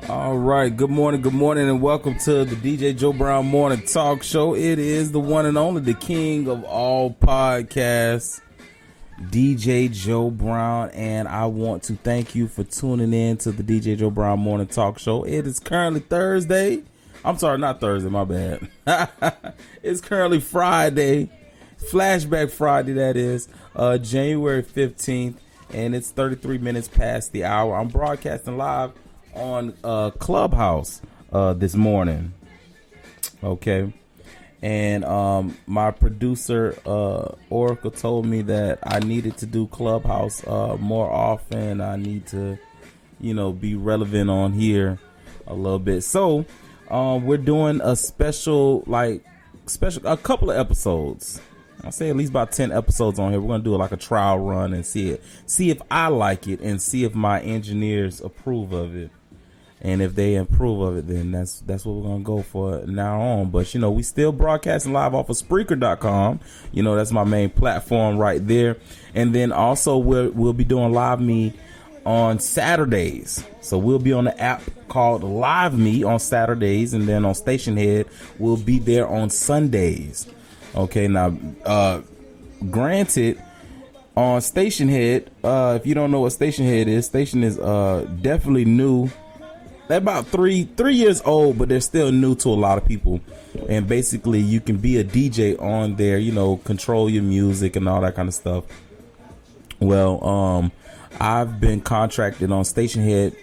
All right, good morning, and welcome to the DJ Joe Brown Morning Talk Show. It is the one and only, the king of all podcasts, DJ Joe Brown, and I want to thank you for tuning in to the DJ Joe Brown Morning Talk Show. It is currently Thursday. I'm sorry, not Thursday, my bad. It's currently Friday, Flashback Friday, that is, January 15th, and it's 33 minutes past the hour. I'm broadcasting live on Clubhouse this morning. Okay. And my producer Oracle told me that I needed to do Clubhouse more often. I need to, be relevant on here a little bit. So we're doing a special a couple of episodes. I'll say at least about 10 episodes on here. We're gonna do like a trial run and see if I like it and see if my engineers approve of it. And if they improve of it, then that's what we're going to go for now on. But, we still broadcasting live off of Spreaker.com. That's my main platform right there. And then also we'll be doing Live Me on Saturdays. So we'll be on the app called Live Me on Saturdays. And then on Station Head, we'll be there on Sundays. Okay, now, granted, on Station Head, if you don't know what Station Head is, Station is definitely new. They're about three years old, but they're still new to a lot of people. And basically, you can be a DJ on there, control your music and all that kind of stuff. Well, I've been contracted on Station Head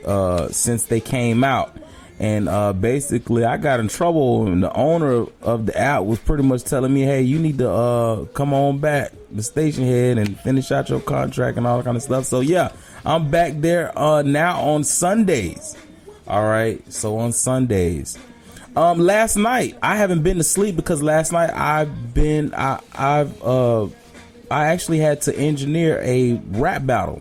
since they came out. And basically, I got in trouble, and the owner of the app was pretty much telling me, hey, you need to come on back to Station Head and finish out your contract and all that kind of stuff. So, yeah, I'm back there now on Sundays. All right. So on Sundays, last night, I haven't been to sleep because last night I actually had to engineer a rap battle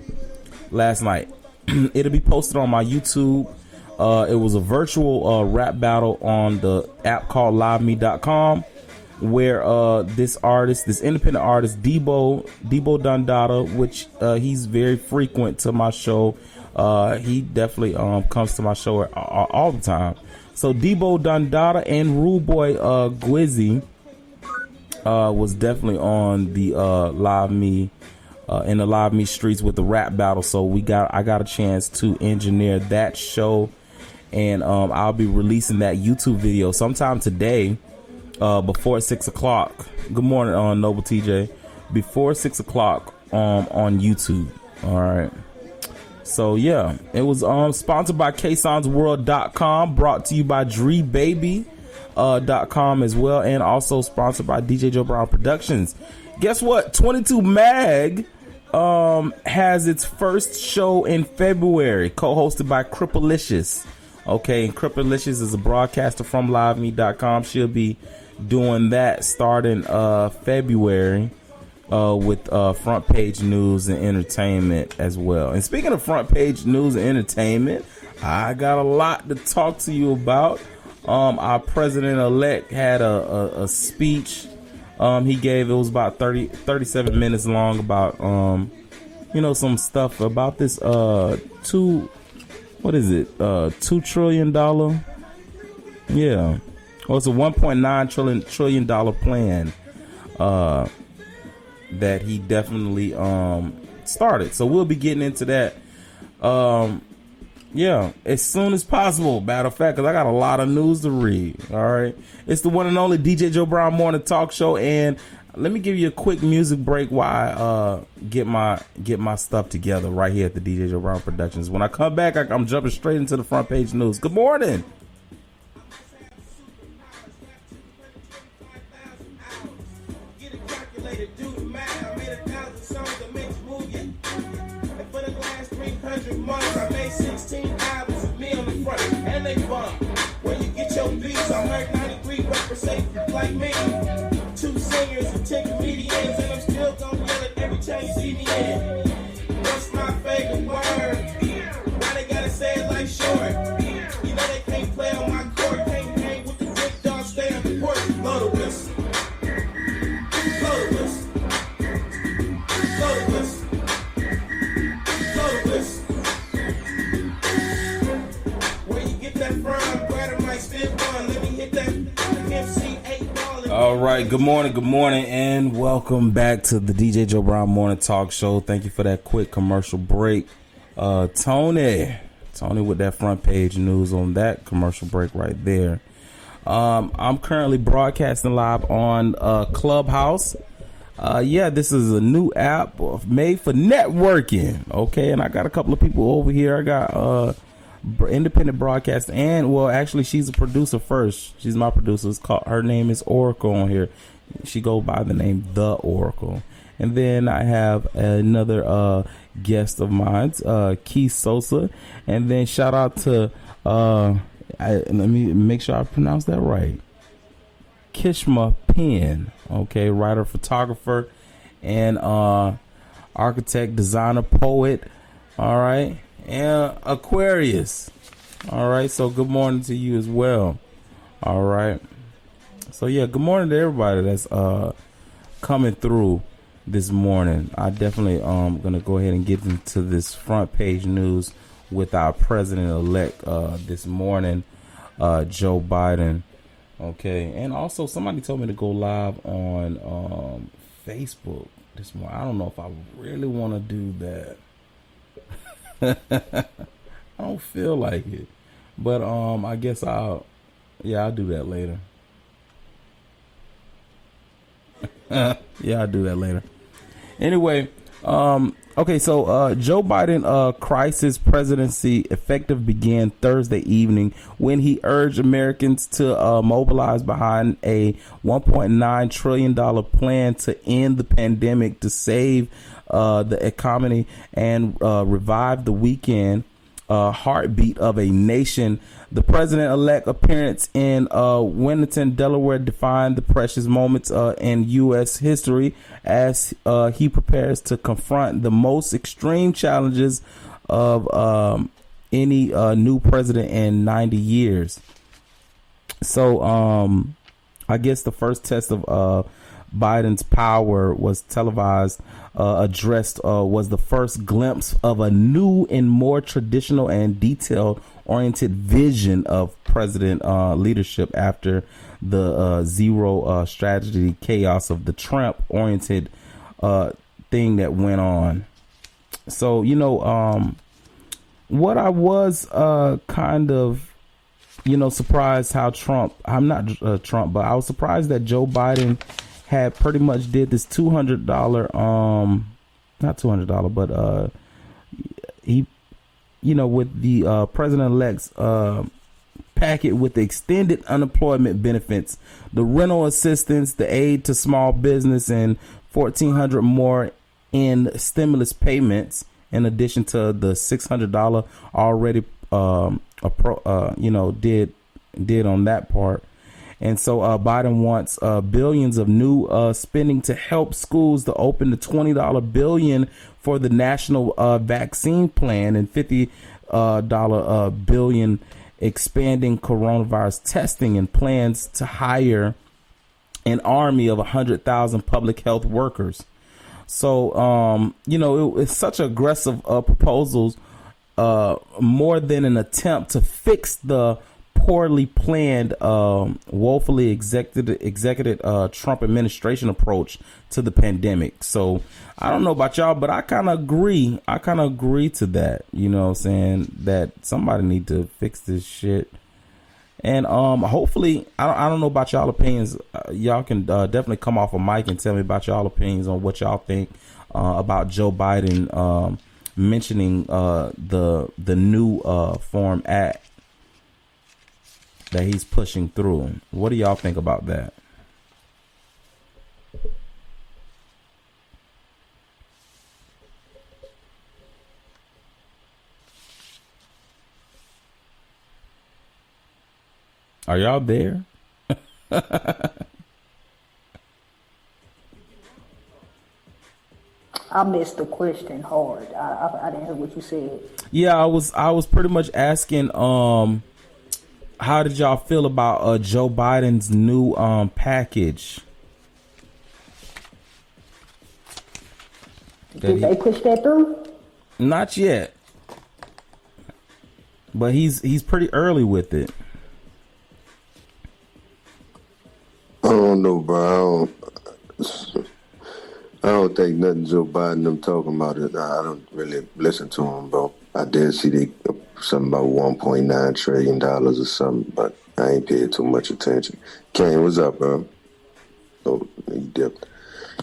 last night. It'll be posted on my YouTube. It was a virtual rap battle on the app called liveme.com, where this independent artist, Debo Dundada, which he's very frequent to my show. He definitely comes to my show all the time. So Debo Dundada and Rude Boy Gwizzy was definitely on the Live Me in the Live Me streets with the rap battle. So I got a chance to engineer that show, and I'll be releasing that YouTube video sometime today before 6 o'clock. Good morning, Noble TJ. Before 6 o'clock on YouTube. All right. So, yeah, it was sponsored by ksonsworld.com, brought to you by drebaby.com as well, and also sponsored by DJ Joe Brown Productions. Guess what? 22 Mag has its first show in February, co-hosted by Cripplicious. Okay, and Cripplicious is a broadcaster from liveme.com. She'll be doing that starting February. With front page news and entertainment as well. And speaking of front page news and entertainment, I got a lot to talk to you about. Our president-elect had a speech he gave. It was about 37 minutes long about some stuff about this $2 trillion, yeah, well, it's a $1.9 trillion plan that he definitely started. So we'll be getting into that as soon as possible, matter of fact, because I got a lot of news to read. All right, it's the one and only DJ Joe Brown Morning Talk Show, and let me give you a quick music break while I get my stuff together right here at the DJ Joe Brown Productions. When I come back, I'm jumping straight into the front page news. Good morning. Months, I made 16 albums with me on the front, and they bump. Where you get your beats, I heard 93 represent like me. 2 singers and 10 comedians, and I'm still gonna yell it every time you see me in. What's my favorite word? Why they gotta say it like short? You know they can't play on my court, can't hang with the big dog, stay on the court. Blow the whistle. Blow the whistle. Blow the whistle. Blow the whistle. right. Good morning, and welcome back to the DJ Joe Brown Morning Talk Show. Thank you for that quick commercial break. Tony with that front page news on that commercial break right there. I'm currently broadcasting live on Clubhouse. This is a new app made for networking. Okay, and I got a couple of people over here. I got independent broadcast, and well, actually, she's a producer first. She's my producer. Her name is Oracle on here. She goes by the name The Oracle. And then I have another guest of mine, Keith Sosa. And then shout out to let me make sure I pronounce that right, Kishma Penn. Okay, writer, photographer, and architect, designer, poet. All right. And Aquarius. All right. So good morning to you as well. All right. So yeah, good morning to everybody that's coming through this morning. I definitely gonna go ahead and get into this front page news with our president-elect this morning, Joe Biden. Okay. And also somebody told me to go live on Facebook this morning. I don't know if I really want to do that. I don't feel like it, but I guess I'll do that later. I'll do that later. Anyway, okay, so Joe Biden crisis presidency effective began Thursday evening when he urged Americans to mobilize behind a $1.9 trillion plan to end the pandemic, to save the economy, and revive the weekend heartbeat of a nation. The president-elect appearance in Wilmington, Delaware, defined the precious moments in U.S. history as he prepares to confront the most extreme challenges of any new president in 90 years. So I guess the first test of Biden's power was televised. Addressed was the first glimpse of a new and more traditional and detail-oriented vision of president leadership after the zero strategy chaos of the Trump-oriented thing that went on. So, what I was kind of, surprised how I'm not Trump, but I was surprised that Joe Biden had pretty much did this $200 not $200 but he with the president-elect's packet with the extended unemployment benefits, the rental assistance, the aid to small business, and $1,400 more in stimulus payments, in addition to the $600 already did on that part. And so Biden wants billions of new spending to help schools, to open the $20 billion for the national vaccine plan, and $50 billion expanding coronavirus testing, and plans to hire an army of 100,000 public health workers. So, it's such aggressive proposals, more than an attempt to fix the poorly planned, woefully executed Trump administration approach to the pandemic. So I don't know about y'all, but I kind of agree. To that, saying that somebody need to fix this shit. And hopefully, I don't know about y'all opinions. Y'all can definitely come off a mic and tell me about y'all opinions on what y'all think about Joe Biden mentioning the new Form Act that he's pushing through. What do y'all think about that? Are y'all there? I missed the question hard. I didn't hear what you said. Yeah, I was pretty much asking how did y'all feel about Joe Biden's new package? Did they push that through? Not yet, but he's pretty early with it. I don't know, bro. I Joe Biden them talking about it. I don't really listen to them, bro. I did see something about $1.9 trillion or something, but I ain't paid too much attention. Kane, what's up, bro? Oh, he dipped.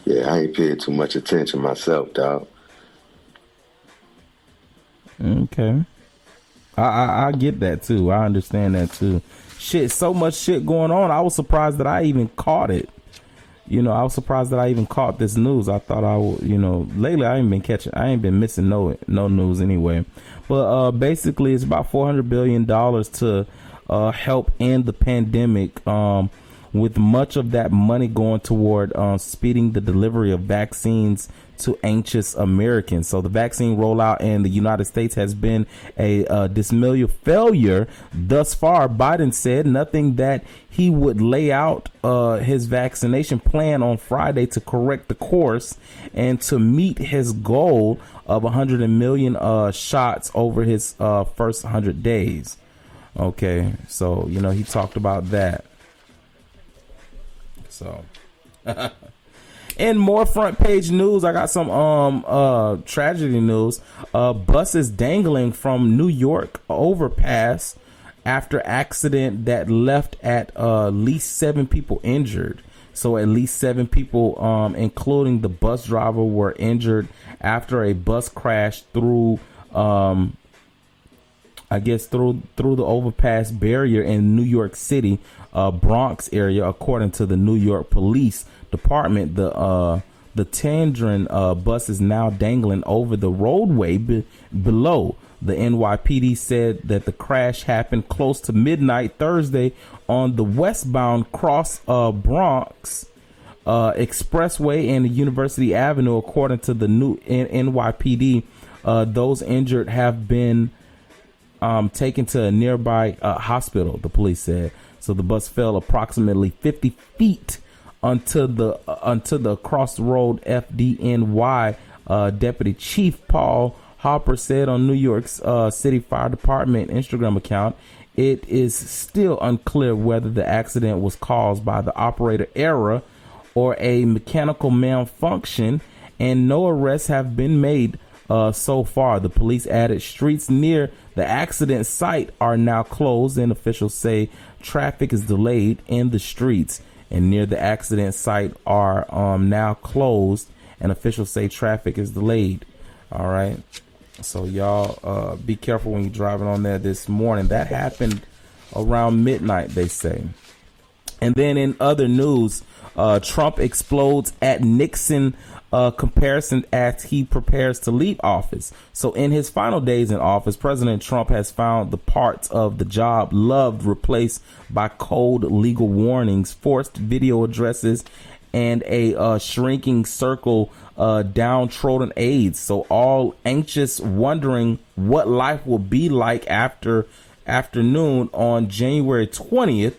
Yeah, I ain't paid too much attention myself, dog. Okay. I get that too. I understand that too. Shit, so much shit going on. I was surprised that I even caught it. I was surprised that I even caught this news. I thought I would, lately I ain't been missing no news anyway. But basically it's about $400 billion to help end the pandemic, with much of that money going toward speeding the delivery of vaccines to anxious Americans. So the vaccine rollout in the United States has been a dismal failure thus far. Biden said nothing that he would lay out his vaccination plan on Friday to correct the course and to meet his goal of 100 million shots over his first 100 days. Okay, so he talked about that. So and more front page news, I got some tragedy news. Buses dangling from New York overpass after accident that left at least 7 people injured. So at least 7 people, including the bus driver, were injured after a bus crashed through through the overpass barrier in New York City, Bronx area, according to the New York Police Department. The Tandrin bus is now dangling over the roadway below. The NYPD said that the crash happened close to midnight Thursday on the westbound cross Bronx Expressway and University Avenue, according to the new NYPD. Those injured have been taken to a nearby hospital, the police said. So the bus fell approximately 50 feet onto the crossroad. FDNY Deputy Chief Paul Hopper said on New York's City Fire Department Instagram account, it is still unclear whether the accident was caused by the operator error or a mechanical malfunction, and no arrests have been made so far. The police added streets near the accident site are now closed, and officials say traffic is delayed in the streets and near the accident site are now closed, and officials say traffic is delayed. All right. So y'all be careful when you're driving on there this morning. That happened around midnight, they say. And then in other news, Trump explodes at Nixon comparison as he prepares to leave office. So in his final days in office, President Trump has found the parts of the job loved replaced by cold legal warnings, forced video addresses, and a shrinking circle downtrodden aides. So all anxious, wondering what life will be like after afternoon on January 20th.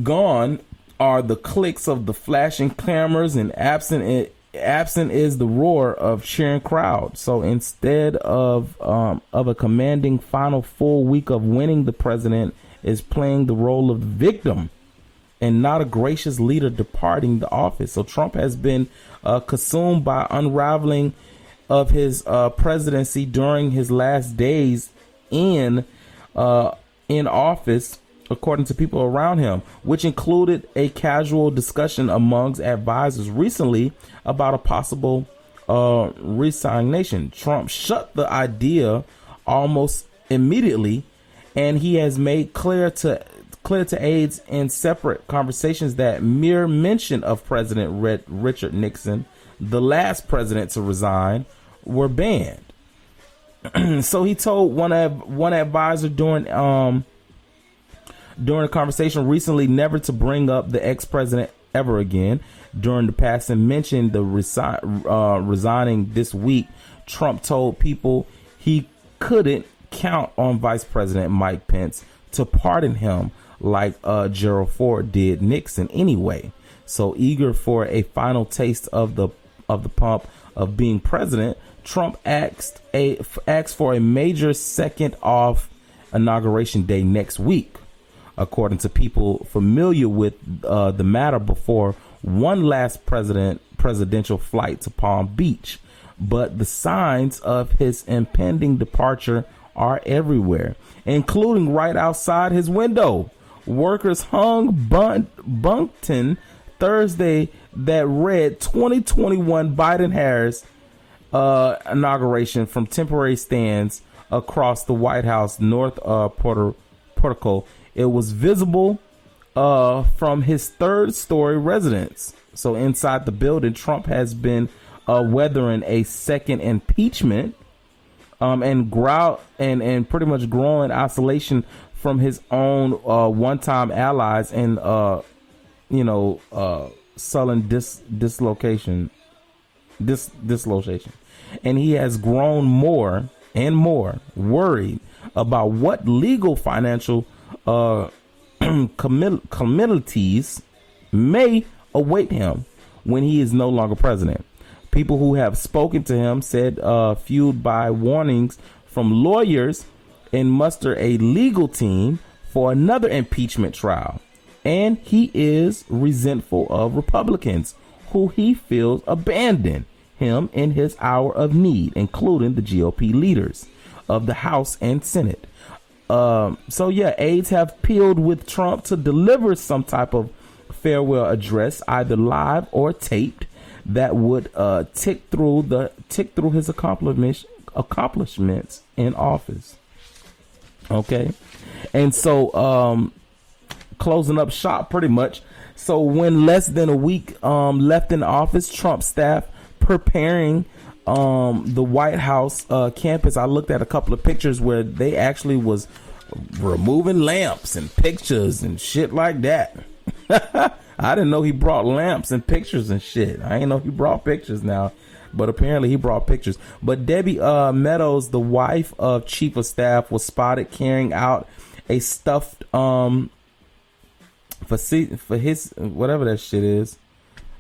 Gone are the clicks of the flashing cameras, and absent is the roar of cheering crowd. So instead of a commanding final full week of winning, the president is playing the role of the victim and not a gracious leader departing the office. So Trump has been consumed by unraveling of his presidency during his last days in office, according to people around him, which included a casual discussion amongst advisors recently about a possible resignation. Trump shut the idea almost immediately, and he has made clear to aides in separate conversations that mere mention of President Richard Nixon, the last president to resign, were banned. So he told one advisor during a conversation recently never to bring up the ex-president ever again. During the past and mentioned the resigning this week, Trump told people he couldn't count on Vice President Mike Pence to pardon him like Gerald Ford did Nixon anyway. So eager for a final taste of the pump of being president, Trump asked for a major second off inauguration day next week. According to people familiar with the matter, before one last president presidential flight to Palm Beach. But the signs of his impending departure are everywhere, including right outside his window. Workers hung Bunton Thursday that read 2021 Biden-Harris inauguration from temporary stands across the White House North portico. It was visible from his third-story residence. So inside the building, Trump has been weathering a second impeachment and pretty much growing isolation from his own one-time allies and sullen dislocation. And he has grown more and more worried about what legal financial committees may await him when he is no longer president. People who have spoken to him said, fueled by warnings from lawyers, and muster a legal team for another impeachment trial. And he is resentful of Republicans who he feels abandoned him in his hour of need, including the GOP leaders of the House and Senate. Aides have peeled with Trump to deliver some type of farewell address, either live or taped, that would tick through his accomplishments in office. Okay, and so closing up shop pretty much. So when less than a week left in office, Trump staff preparing the White House campus. I looked at a couple of pictures where they actually was removing lamps and pictures and shit like that. I didn't know he brought lamps and pictures and shit. I didn't know he brought pictures now, but apparently he brought pictures. But Debbie Meadows, the wife of Chief of Staff, was spotted carrying out a stuffed for his whatever that shit is.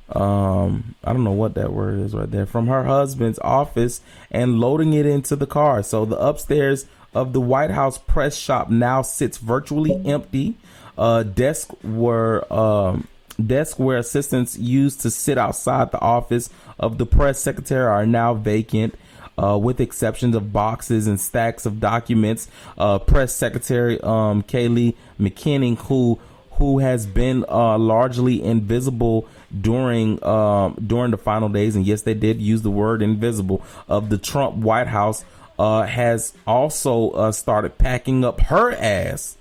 I don't know what that word is right there, from her husband's office and loading it into the car. So the upstairs of the White House press shop now sits virtually empty. Desks where assistants used to sit outside the office of the press secretary are now vacant, with exceptions of boxes and stacks of documents. Press secretary Kayleigh McEnany, who has been largely invisible during the final days, and yes, they did use the word invisible, of the Trump White House, has also started packing up her ass.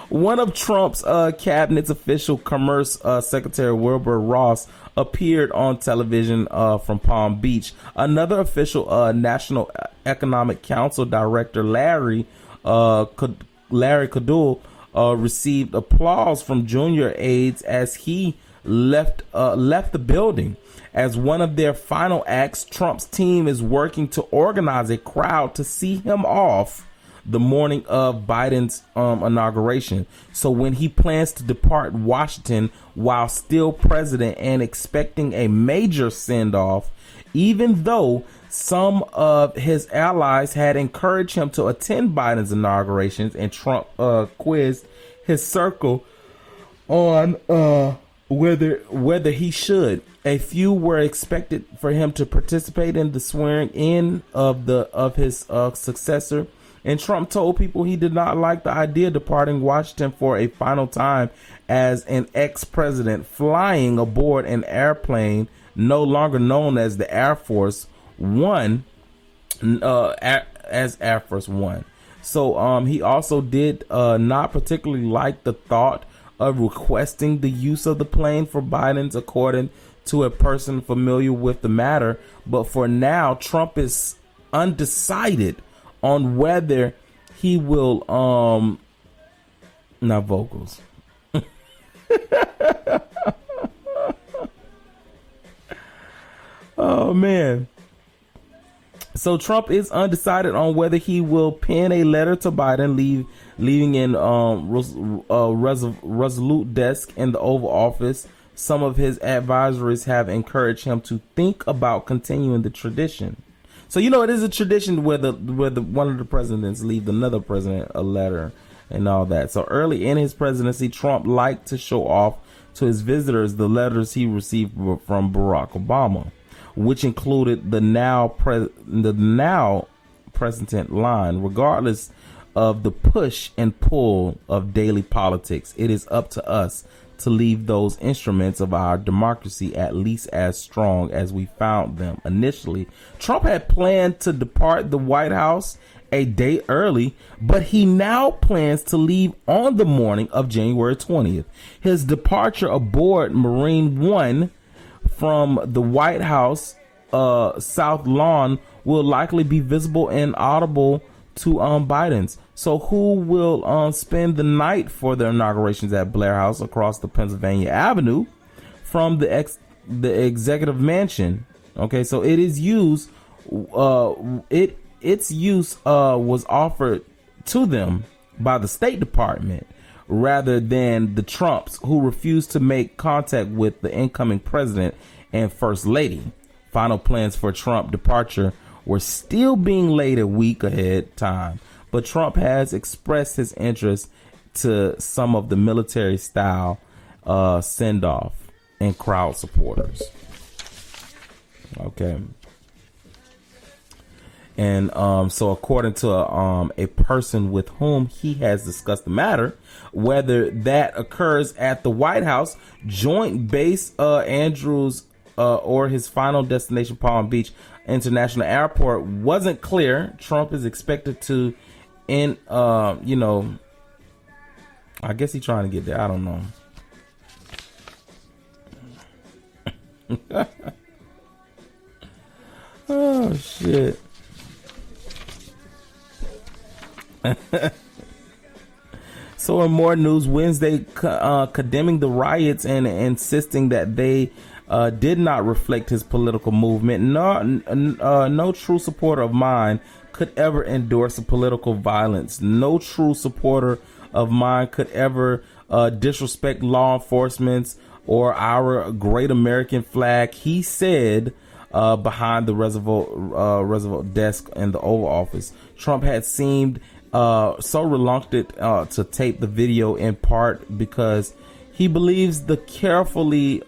One of Trump's cabinet's official commerce secretary, Wilbur Ross, appeared on television from Palm Beach. Another official, National Economic Council director Larry Kudlow, received applause from junior aides as he left the building. As one of their final acts, Trump's team is working to organize a crowd to see him off the morning of Biden's inauguration. So when he plans to depart Washington while still president and expecting a major send-off, even though some of his allies had encouraged him to attend Biden's inaugurations, and Trump quizzed his circle on whether he should. A few were expected for him to participate in the swearing in of his successor. And Trump told people he did not like the idea of departing Washington for a final time as an ex-president, flying aboard an airplane no longer known as the Air Force One, as Air Force One. So he also did not particularly like the thought of requesting the use of the plane for Biden's, according to a person familiar with the matter. But for now, Trump is undecided on whether he will not vocals. Oh man. So Trump is undecided on whether he will pen a letter to Biden, leaving in resolute desk in the Oval Office. Some of his advisors have encouraged him to think about continuing the tradition. So, it is a tradition where the one of the presidents leave another president a letter and all that. So early in his presidency, Trump liked to show off to his visitors the letters he received from Barack Obama, which included the now president line: regardless of the push and pull of daily politics, it is up to us to leave those instruments of our democracy at least as strong as we found them. Initially, Trump had planned to depart the White House a day early, but he now plans to leave on the morning of January 20th. His departure aboard Marine One from the White House South Lawn will likely be visible and audible to Biden's. So who will spend the night for the inaugurations at Blair House across the Pennsylvania Avenue from the executive mansion? Okay, so it is used. Its use was offered to them by the State Department rather than the Trumps, who refused to make contact with the incoming president and first lady. Final plans for Trump departure were still being laid a week ahead time, but Trump has expressed his interest to some of the military style send-off and crowd supporters. Okay. And so according to a person with whom he has discussed the matter, whether that occurs at the White House, Joint Base Andrews, or his final destination, Palm Beach International Airport, wasn't clear. Trump is expected to, I guess he's trying to get there. I don't know. Oh, shit. So in more news, Wednesday, condemning the riots and insisting that they did not reflect his political movement. No true supporter of mine could ever endorse a political violence. No true supporter of mine could ever disrespect law enforcement or our great American flag, he said behind the Roosevelt desk in the Oval Office. Trump had seemed so reluctant to tape the video, in part because he believes the carefully,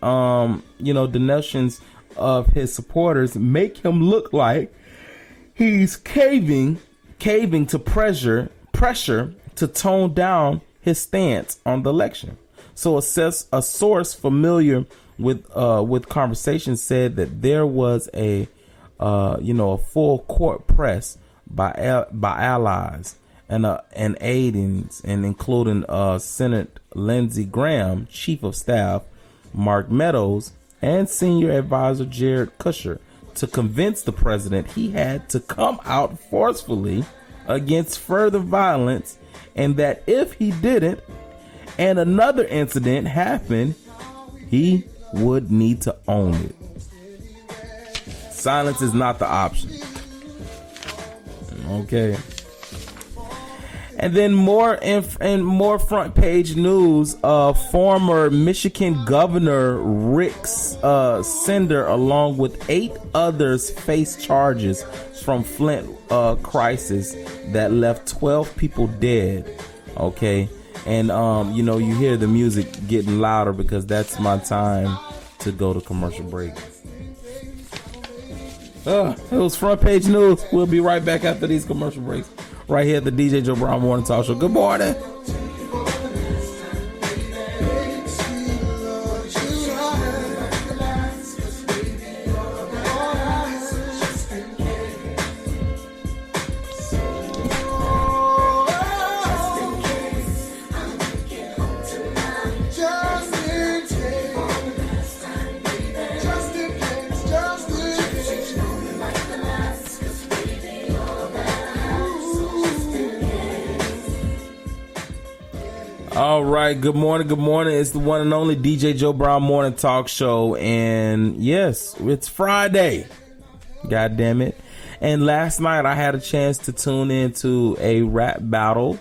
denotions of his supporters make him look like he's caving to pressure to tone down his stance on the election. So a source familiar with conversations said that there was a full court press by allies and aides, and including Senate Lindsey Graham, Chief of Staff Mark Meadows, and Senior Advisor Jared Kushner, to convince the president he had to come out forcefully against further violence, and that if he didn't and another incident happened, he would need to own it. Silence is not the option. Okay. And then more front page news. Former Michigan Governor Rick Snyder, along with 8 others, face charges from Flint crisis that left 12 people dead. Okay, and you hear the music getting louder because that's my time to go to commercial break. It was front page news. We'll be right back after these commercial breaks, right here at the DJ Joe Brown Morning Talk Show. Good morning. All right, good morning. It's the one and only DJ Joe Brown Morning Talk Show, and yes, it's Friday. God damn it. And last night I had a chance to tune into a rap battle.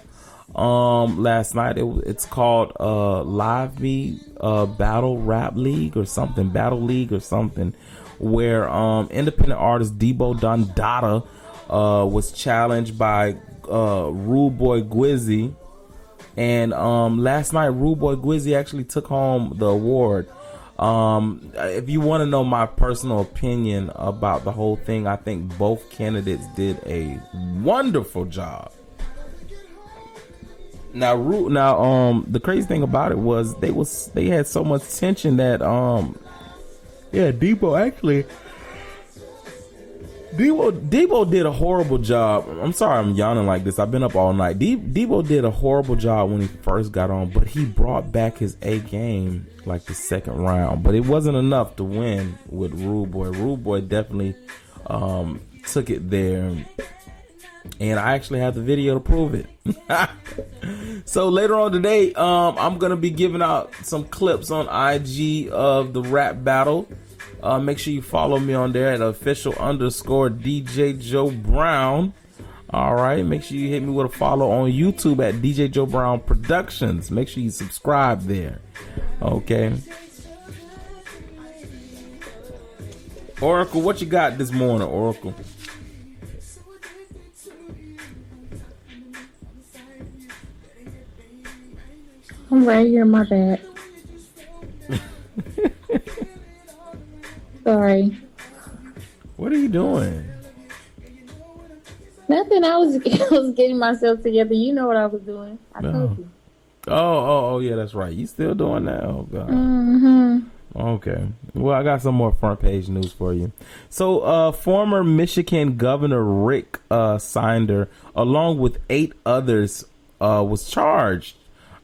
Last night it's called Live Me Battle Rap League or something, Battle League or something, where independent artist Debo Dondada was challenged by Rude Boy Gwizzy. And last night, Rude Boy Gwizzy actually took home the award. If you want to know my personal opinion about the whole thing, I think both candidates did a wonderful job. Now, the crazy thing about it was they had so much tension that Debo did a horrible job. I'm sorry I'm yawning like this. I've been up all night. Debo did a horrible job when he first got on, but he brought back his A game like the second round. But it wasn't enough to win with Rude Boy. Rude Boy definitely took it there. And I actually have the video to prove it. So later on today, I'm going to be giving out some clips on IG of the rap battle. Make sure you follow me on there at official_DJ Joe Brown. All right. Make sure you hit me with a follow on YouTube at DJ Joe Brown Productions. Make sure you subscribe there. Okay. Oracle, what you got this morning, Oracle? I'm right here, my bad. Sorry. What are you doing? Nothing. I was getting myself together. You know what I was doing. I told you. Oh, yeah, that's right. You still doing that? Oh, God. Mm-hmm. Okay. Well, I got some more front page news for you. So, former Michigan Governor Rick Snyder, along with 8 others, was charged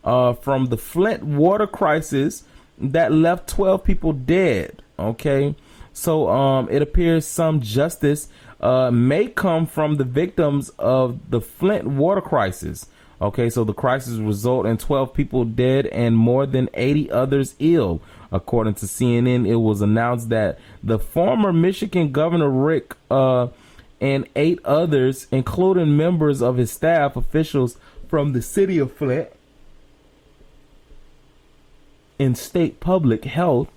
from the Flint water crisis that left 12 people dead. Okay. So, it appears some justice may come from the victims of the Flint water crisis. Okay, so the crisis result in 12 people dead and more than 80 others ill. According to CNN, it was announced that the former Michigan Governor Rick and 8 others, including members of his staff, officials from the city of Flint, and state public health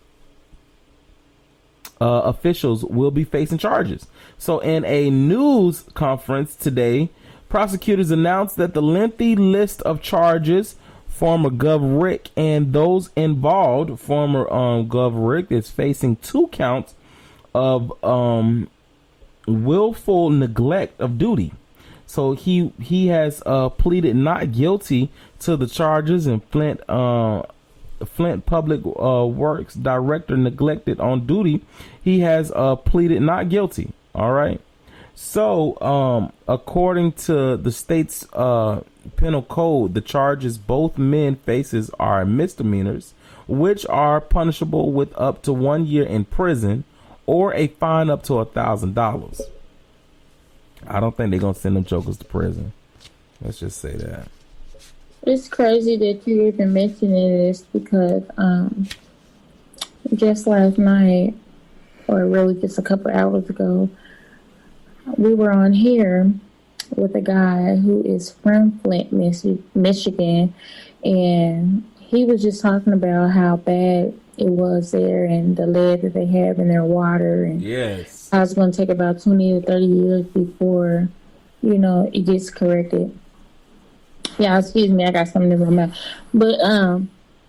officials will be facing charges. So in a news conference today, prosecutors announced that the lengthy list of charges former Gov. Rick and those involved, former Gov. Rick is facing 2 counts of willful neglect of duty. So he has pleaded not guilty to the charges, and Flint Public Works Director neglected on duty. He has pleaded not guilty. All right. So, according to the state's penal code, the charges both men faces are misdemeanors, which are punishable with up to 1 year in prison or a fine up to $1,000. I don't think they're gonna send them jokers to prison. Let's just say that. It's crazy that you even mentioning this because just last night, or really just a couple hours ago, we were on here with a guy who is from Flint, Michigan, and he was just talking about how bad it was there and the lead that they have in their water, and yes, how it's going to take about 20 to 30 years before, it gets corrected. Yeah, excuse me, I got something in my mouth. But,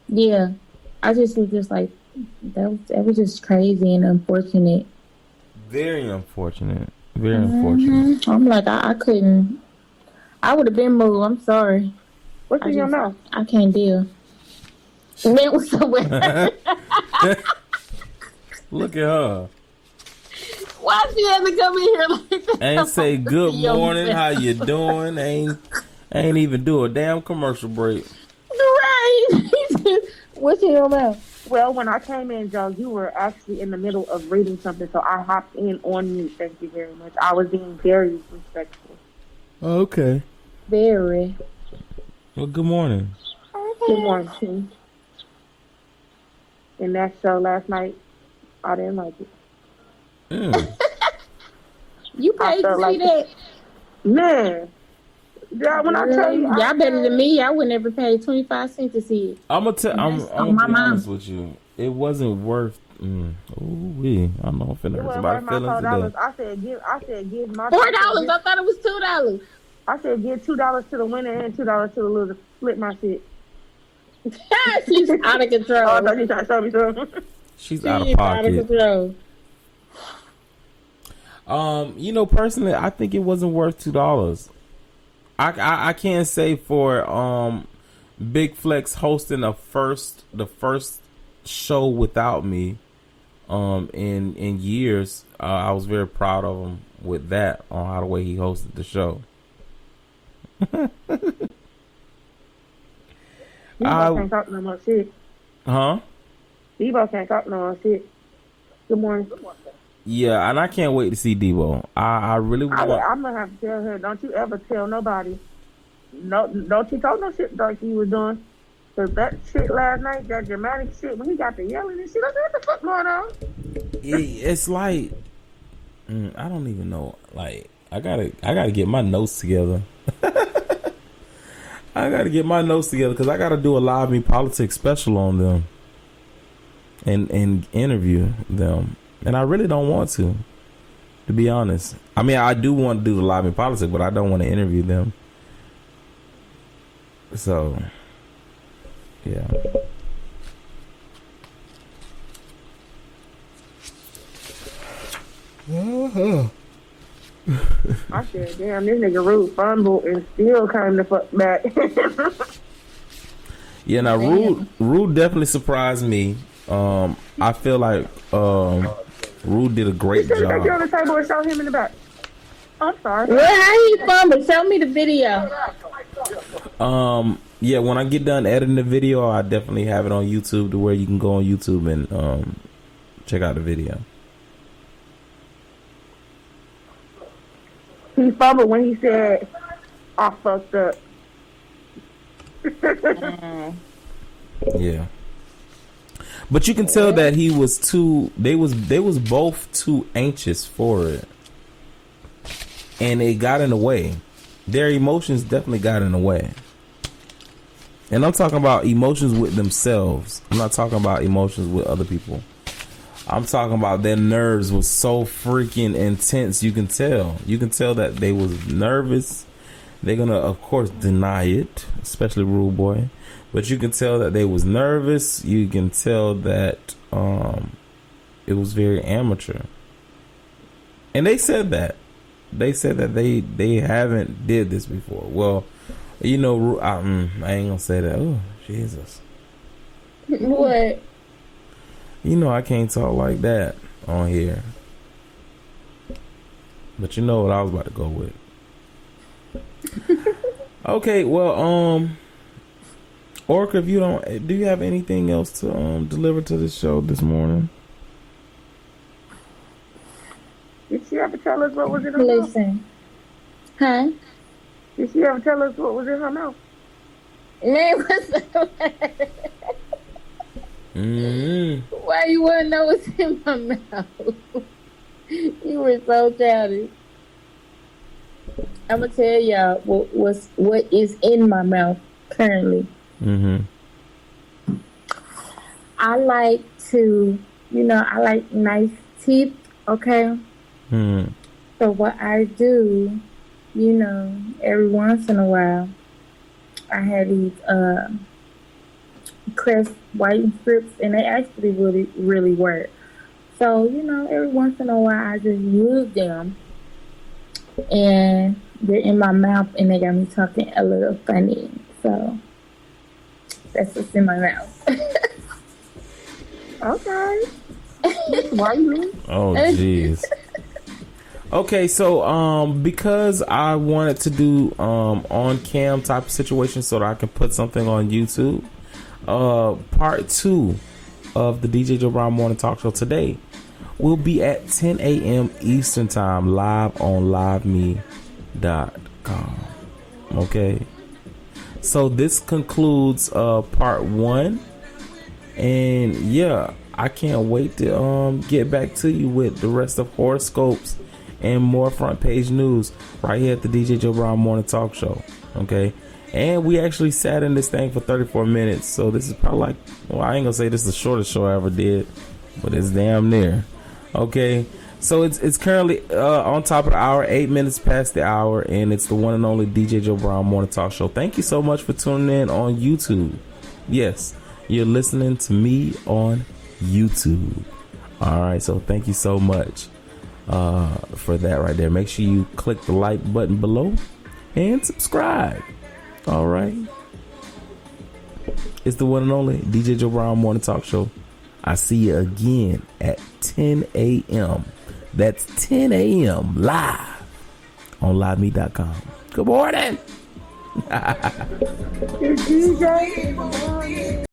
yeah, I just was just like, that was just crazy and unfortunate. Very unfortunate. Very unfortunate. I'm like, I couldn't. I would have been moved. I'm sorry. What's in your mouth? I can't deal. And then was somewhere. Look at her. Why she had to come in here like that? Ain't say good morning, how you doing? Ain't even do a damn commercial break. Right. What's in your mouth? Well, when I came in, Joe, you were actually in the middle of reading something, so I hopped in on you. Thank you very much. I was being very respectful. Okay. Very. Well, good morning. Good morning, team. In that show last night, I didn't like it. You paid to see that? Man. Yeah, when I tell you, y'all better than me. I would never pay 25 cents to see it. I'm gonna be honest with you. It wasn't worth. I know I'm finna hurt somebody's feelings today. I said give my $4. I thought it was $2. I said give $2 to the winner and $2 to the loser. Split my shit. She's out of control. Oh, I thought you trying to show me something. She's out of She's out of pocket. control. You know, personally, I think it wasn't worth $2. I can't say for Big Flex hosting the first show without me in years. I was very proud of him with that on how the way he hosted the show. Debo can't talk no more shit. Huh? Debo can't talk no more shit. Good morning. Yeah, and I can't wait to see Debo. I really want. I'm gonna have to tell her, don't you ever tell nobody. No, don't you talk no shit like he was doing. Cause that shit last night, that dramatic shit, when he got to yelling and shit, I said, what the fuck going on? It's like I don't even know. Like I gotta get my notes together. I gotta get my notes together because I gotta do a Live Me Politics special on them and interview them. And I really don't want to be honest. I mean, I do want to do the Live Me Politics, but I don't want to interview them. So, yeah. I said, damn, this nigga Rude fumbled and still came the fuck back. Yeah, now Rude definitely surprised me. I feel like Rude did a great Take you on job. the table and show him in the back. I'm sorry. Well, how he fumbled? Show me the video. Yeah, when I get done editing the video, I definitely have it on YouTube to where you can go on YouTube and check out the video. He fumbled when he said, I fucked up. Yeah. But you can tell that he was they was both too anxious for it. And it got in the way. Their emotions definitely got in the way. And I'm talking about emotions with themselves. I'm not talking about emotions with other people. I'm talking about their nerves was so freaking intense. You can tell. You can tell that they was nervous. They're gonna, of course, deny it, especially Rude Boy. But you can tell that they was nervous. You can tell that it was very amateur. And they said that. They said that they haven't did this before. Well, you know, I ain't gonna say that. Oh, Jesus. What? You know I can't talk like that on here. But you know what I was about to go with. Okay, well, Orca, if you don't, do you have anything else to deliver to the show this morning? Did she ever tell us what was in her mouth? Listen. Huh? Did she ever tell us what was in her mouth? Man, what's Why you want to know what's in my mouth? You were so childish. I'm gonna tell y'all what is in my mouth currently. I like to, I like nice teeth. Okay. So what I do, every once in a while, I have these Crest whitening strips, and they actually really, really work. So, every once in a while, I just use them, and they're in my mouth, and they got me talking a little funny. So, that's what's in my mouth. Okay. Why you? Oh, jeez. Okay, so because I wanted to do on cam type of situation so that I can put something on YouTube, part 2 of the DJ Joe Brown Morning Talk Show today will be at 10 a.m. Eastern Time, live on liveme.com. Okay, so this concludes part 1, and yeah, I can't wait to get back to you with the rest of horoscopes and more front page news right here at the DJ Joe Brown Morning Talk Show. Okay, and we actually sat in this thing for 34 minutes, so this is probably I ain't gonna say this is the shortest show I ever did, but it's damn near. Okay, So it's currently on top of the hour, 8 minutes past the hour, and it's the one and only DJ Joe Brown Morning Talk Show. Thank you so much for tuning in on YouTube. Yes, you're listening to me on YouTube. All right, so thank you so much for that right there. Make sure you click the like button below and subscribe. All right. It's the one and only DJ Joe Brown Morning Talk Show. I see you again at 10 a.m. That's 10 a.m. live on livemeet.com. Good morning. DJ.